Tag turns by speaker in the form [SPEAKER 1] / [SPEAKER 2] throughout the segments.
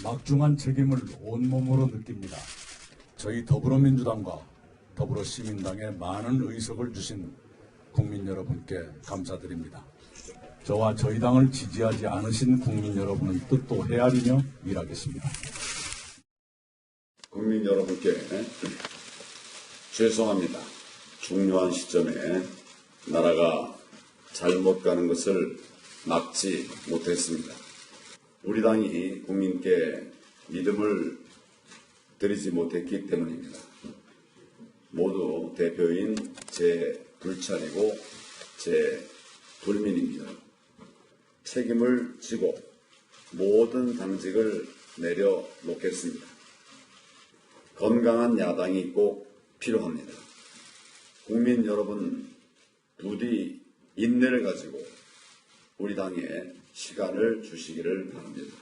[SPEAKER 1] 막중한 책임을 온몸으로 느낍니다. 저희 더불어민주당과 더불어시민당에 많은 의석을 주신 국민 여러분께 감사드립니다. 저와 저희 당을 지지하지 않으신 국민 여러분의 뜻도 헤아리며 일하겠습니다.
[SPEAKER 2] 국민 여러분께 죄송합니다. 중요한 시점에 나라가 잘못 가는 것을 막지 못했습니다. 우리 당이 국민께 믿음을 드리지 못했기 때문입니다. 모두 대표인 제 불찰이고 제 불민입니다. 책임을 지고 모든 당직을 내려놓겠습니다. 건강한 야당이 꼭 필요합니다. 국민 여러분 부디 인내를 가지고 우리 당에 시간을 주시기를 바랍니다.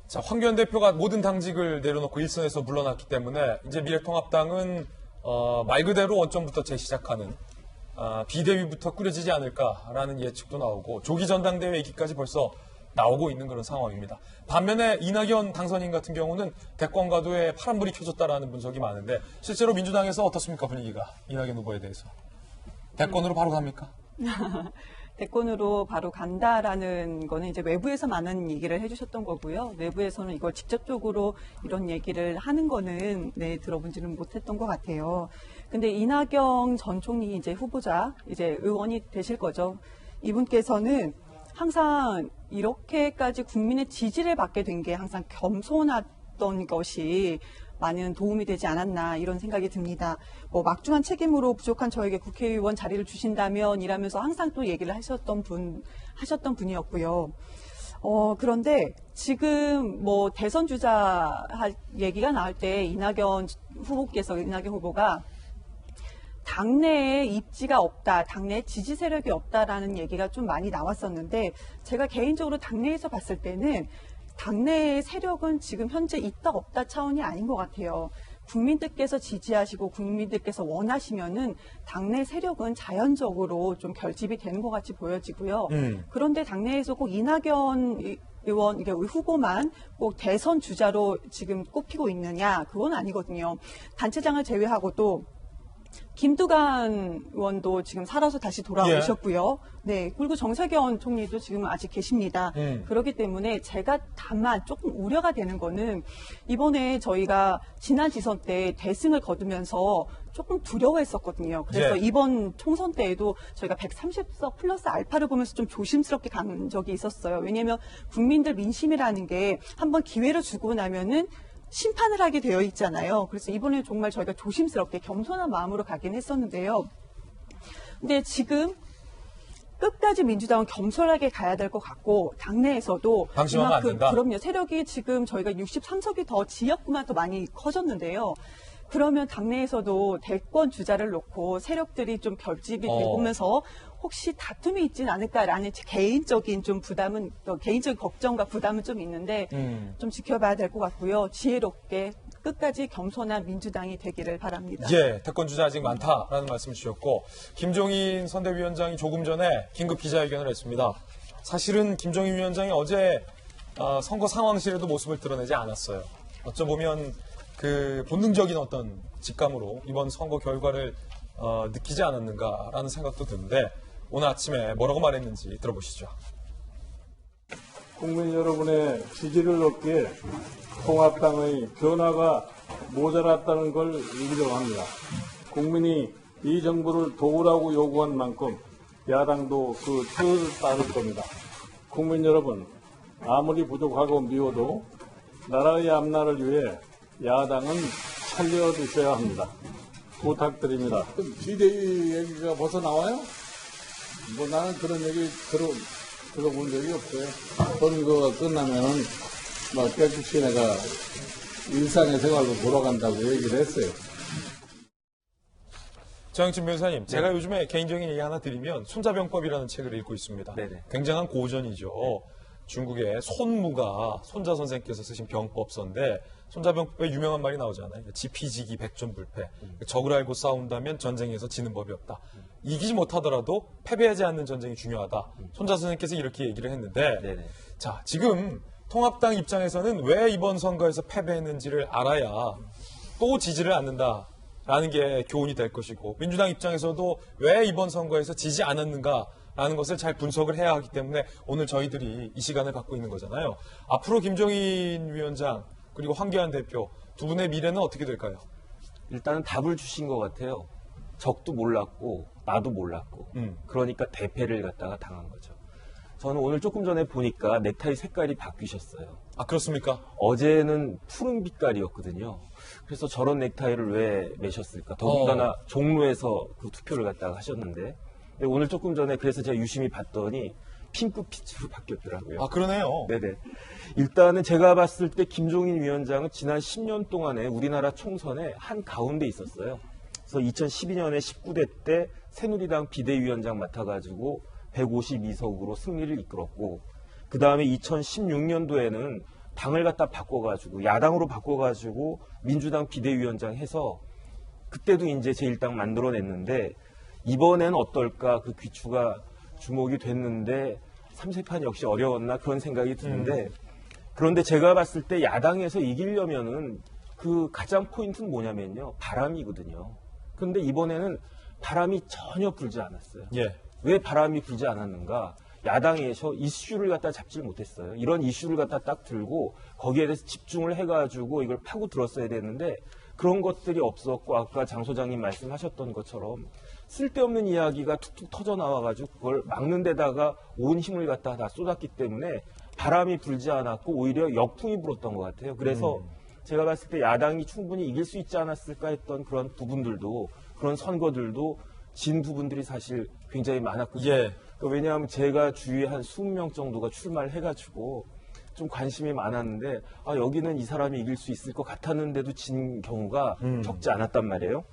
[SPEAKER 3] 자, 황교안 대표가 모든 당직을 내려놓고 일선에서 물러났기 때문에 이제 미래통합당은 말 그대로 원점부터 재시작하는 비대위부터 꾸려지지 않을까라는 예측도 나오고 조기 전당대회 얘기까지 벌써 나오고 있는 그런 상황입니다. 반면에 이낙연 당선인 같은 경우는 대권과도에 파란불이 켜졌다라는 분석이 많은데 실제로 민주당에서 어떻습니까, 분위기가? 이낙연 후보에 대해서. 대권으로 바로 갑니까?
[SPEAKER 4] 대권으로 바로 간다라는 거는 이제 외부에서 많은 얘기를 해주셨던 거고요. 내부에서는 이걸 직접적으로 이런 얘기를 하는 거는 들어본지는 못했던 것 같아요. 근데 이낙연 전 총리 이제 후보자, 이제 의원이 되실 거죠. 이분께서는 항상 이렇게까지 국민의 지지를 받게 된 게 항상 겸손했던 것이 많은 도움이 되지 않았나 이런 생각이 듭니다. 막중한 책임으로 부족한 저에게 국회의원 자리를 주신다면 이라면서 항상 또 얘기를 하셨던 분이었고요. 그런데 지금 대선 주자 얘기가 나올 때 이낙연 후보가 당내에 입지가 없다, 당내에 지지 세력이 없다라는 얘기가 좀 많이 나왔었는데 제가 개인적으로 당내에서 봤을 때는 당내의 세력은 지금 현재 있다 없다 차원이 아닌 것 같아요. 국민들께서 지지하시고 국민들께서 원하시면은 당내 세력은 자연적으로 좀 결집이 되는 것 같이 보여지고요. 그런데 당내에서 꼭 이낙연 의원, 이게 후보만 꼭 대선 주자로 지금 꼽히고 있느냐? 그건 아니거든요. 단체장을 제외하고도 김두관 의원도 지금 살아서 다시 돌아오셨고요. 네, 그리고 정세균 총리도 지금 아직 계십니다. 그렇기 때문에 제가 다만 조금 우려가 되는 거는 이번에 저희가 지난 지선 때 대승을 거두면서 조금 두려워했었거든요. 그래서 이번 총선 때에도 저희가 130석 플러스 알파를 보면서 좀 조심스럽게 간 적이 있었어요. 왜냐하면 국민들 민심이라는 게 한번 기회를 주고 나면은 심판을 하게 되어 있잖아요. 그래서 이번에 정말 저희가 조심스럽게 겸손한 마음으로 가긴 했었는데요. 근데 지금 끝까지 민주당은 겸손하게 가야 될 것 같고 당내에서도
[SPEAKER 3] 방심하면 안 된다.
[SPEAKER 4] 그럼요. 세력이 지금 저희가 63석이 더 지역구만 더 많이 커졌는데요. 그러면 당내에서도 대권 주자를 놓고 세력들이 좀 결집이 되면서 혹시 다툼이 있진 않을까라는 개인적인 좀 부담은, 개인적인 걱정과 부담은 좀 있는데 좀 지켜봐야 될 것 같고요. 지혜롭게 끝까지 겸손한 민주당이 되기를 바랍니다.
[SPEAKER 3] 예, 대권 주자 아직 많다라는 말씀을 주셨고 김종인 선대위원장이 조금 전에 긴급 기자회견을 했습니다. 사실은 김종인 위원장이 어제 선거 상황실에도 모습을 드러내지 않았어요. 어쩌보면 그 본능적인 어떤 직감으로 이번 선거 결과를 느끼지 않았는가라는 생각도 드는데 오늘 아침에 뭐라고 말했는지 들어보시죠.
[SPEAKER 5] 국민 여러분의 지지를 얻기에 통합당의 변화가 모자랐다는 걸 인정합니다. 국민이 이 정부를 도우라고 요구한 만큼 야당도 그 뜻을 따를 겁니다. 국민 여러분, 아무리 부족하고 미워도 나라의 앞날을 위해 야당은 살려주셔야 합니다. 부탁드립니다.
[SPEAKER 6] 비대위 얘기가 벌써 나와요? 나는 그런 얘기 들어본 적이 없어요. 선거가 끝나면은 깨끗이 내가 일상의 생활로 돌아간다고 얘기를 했어요.
[SPEAKER 3] 정영진 변호사님, 제가 요즘에 개인적인 얘기 하나 드리면 손자병법이라는 책을 읽고 있습니다. 네네. 굉장한 고전이죠. 중국의 손무가 손자 선생께서 쓰신 병법서인데 손자병법에 유명한 말이 나오잖아요. 지피지기 백전불패. 적을 알고 싸운다면 전쟁에서 지는 법이 없다. 이기지 못하더라도 패배하지 않는 전쟁이 중요하다. 손자 선생께서 이렇게 얘기를 했는데 자, 지금 통합당 입장에서는 왜 이번 선거에서 패배했는지를 알아야 또 지지를 않는다라는 게 교훈이 될 것이고, 민주당 입장에서도 왜 이번 선거에서 지지 않았는가라는 것을 잘 분석을 해야 하기 때문에 오늘 저희들이 이 시간을 갖고 있는 거잖아요. 앞으로 김종인 위원장 그리고 황교안 대표 두 분의 미래는 어떻게 될까요?
[SPEAKER 7] 일단은 답을 주신 것 같아요. 적도 몰랐고 나도 몰랐고 그러니까 대패를 갖다가 당한 거죠. 저는 오늘 조금 전에 보니까 넥타이 색깔이 바뀌셨어요.
[SPEAKER 3] 아, 그렇습니까?
[SPEAKER 7] 어제는 푸른 빛깔이었거든요. 그래서 저런 넥타이를 왜 매셨을까? 더군다나 종로에서 그 투표를 갖다가 하셨는데 오늘 조금 전에 그래서 제가 유심히 봤더니 핑크빛으로 바뀌었더라고요.
[SPEAKER 3] 아, 그러네요.
[SPEAKER 7] 네네. 일단은 제가 봤을 때 김종인 위원장은 지난 10년 동안에 우리나라 총선에 한 가운데 있었어요. 그래서 2012년에 19대 때 새누리당 비대위원장 맡아가지고 152석으로 승리를 이끌었고, 그 다음에 2016년도에는 당을 갖다 바꿔가지고 야당으로 바꿔가지고 민주당 비대위원장 해서 그때도 이제 제1당 만들어냈는데 이번엔 어떨까 그 귀추가 주목이 됐는데 3세판 역시 어려웠나 그런 생각이 드는데, 그런데 제가 봤을 때 야당에서 이기려면은 그 가장 포인트는 뭐냐면요, 바람이거든요. 그런데 이번에는 바람이 전혀 불지 않았어요.
[SPEAKER 3] 예.
[SPEAKER 7] 왜 바람이 불지 않았는가? 야당에서 이슈를 갖다 잡질 못했어요. 이런 이슈를 갖다 딱 들고 거기에 대해서 집중을 해가지고 이걸 파고 들었어야 되는데 그런 것들이 없었고, 아까 장 소장님 말씀하셨던 것처럼 쓸데없는 이야기가 툭툭 터져 나와가지고 그걸 막는 데다가 온 힘을 갖다 다 쏟았기 때문에 바람이 불지 않았고 오히려 역풍이 불었던 것 같아요. 그래서 제가 봤을 때 야당이 충분히 이길 수 있지 않았을까 했던 그런 부분들도, 그런 선거들도 진 부분들이 사실 굉장히 많았거든요.
[SPEAKER 3] 예.
[SPEAKER 7] 왜냐하면 제가 주위에 한 20명 정도가 출마를 해가지고 좀 관심이 많았는데, 아, 여기는 이 사람이 이길 수 있을 것 같았는데도 진 경우가 적지 않았단 말이에요.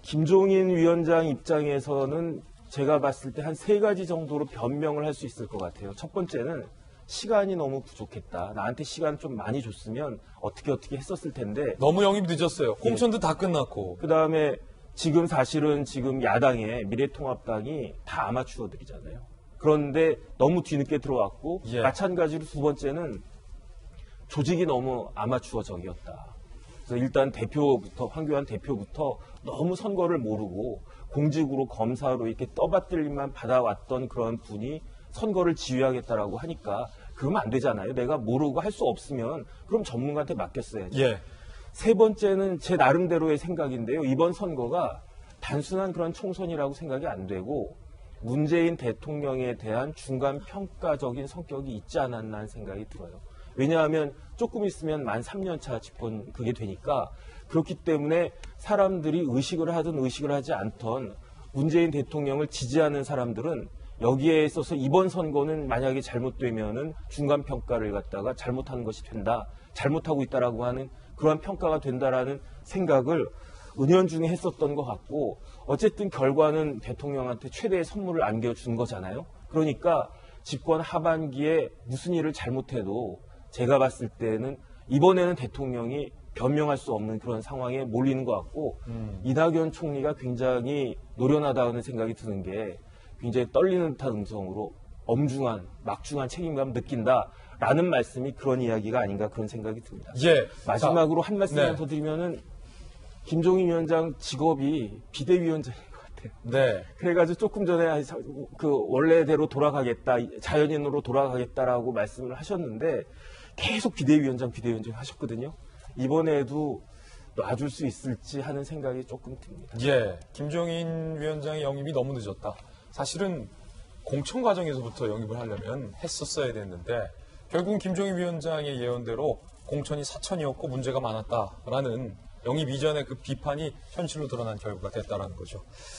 [SPEAKER 7] 김종인 위원장 입장에서는 제가 봤을 때 한 3가지 정도로 변명을 할 수 있을 것 같아요. 첫 번째는 시간이 너무 부족했다. 나한테 시간 좀 많이 줬으면 어떻게 했었을 텐데.
[SPEAKER 3] 너무 영입 늦었어요. 공천도 다 끝났고.
[SPEAKER 7] 그 다음에 지금 사실은 지금 야당의 미래통합당이 다 아마추어들이잖아요. 그런데 너무 뒤늦게 들어왔고,
[SPEAKER 3] 예.
[SPEAKER 7] 마찬가지로 두 번째는 조직이 너무 아마추어적이었다. 그래서 일단 대표부터, 황교안 대표부터 너무 선거를 모르고 공직으로 검사로 이렇게 떠받들림만 받아왔던 그런 분이 선거를 지휘하겠다라고 하니까 그러면 안 되잖아요. 내가 모르고 할 수 없으면 그럼 전문가한테 맡겼어야죠.
[SPEAKER 3] 예.
[SPEAKER 7] 세 번째는 제 나름대로의 생각인데요. 이번 선거가 단순한 그런 총선이라고 생각이 안 되고 문재인 대통령에 대한 중간 평가적인 성격이 있지 않았나 하는 생각이 들어요. 왜냐하면 조금 있으면 만 3년 차 집권 그게 되니까, 그렇기 때문에 사람들이 의식을 하든 의식을 하지 않던 문재인 대통령을 지지하는 사람들은 여기에 있어서 이번 선거는 만약에 잘못되면은 중간 평가를 갖다가 잘못하는 것이 된다, 잘못하고 있다라고 하는 그러한 평가가 된다라는 생각을 은연중에 했었던 것 같고, 어쨌든 결과는 대통령한테 최대의 선물을 안겨준 거잖아요. 그러니까 집권 하반기에 무슨 일을 잘못해도 제가 봤을 때는 이번에는 대통령이 변명할 수 없는 그런 상황에 몰리는 것 같고, 이낙연 총리가 굉장히 노련하다는 생각이 드는 게 굉장히 떨리는 듯한 음성으로 엄중한 막중한 책임감 느낀다라는 말씀이 그런 이야기가 아닌가 그런 생각이 듭니다.
[SPEAKER 3] 예.
[SPEAKER 7] 마지막으로 한 말씀만
[SPEAKER 3] 네.
[SPEAKER 7] 더 드리면은 김종인 위원장 직업이 비대위원장인 것 같아요.
[SPEAKER 3] 네.
[SPEAKER 7] 그래가지고 조금 전에 그 원래대로 돌아가겠다, 자연인으로 돌아가겠다라고 말씀을 하셨는데 계속 비대위원장 하셨거든요. 이번에도 놔줄 수 있을지 하는 생각이 조금 듭니다.
[SPEAKER 3] 예. 김종인 위원장의 영입이 너무 늦었다. 사실은 공천 과정에서부터 영입을 하려면 했었어야 됐는데 결국은 김종인 위원장의 예언대로 공천이 사천이었고 문제가 많았다라는 영입 이전의 그 비판이 현실로 드러난 결과가 됐다라는 거죠.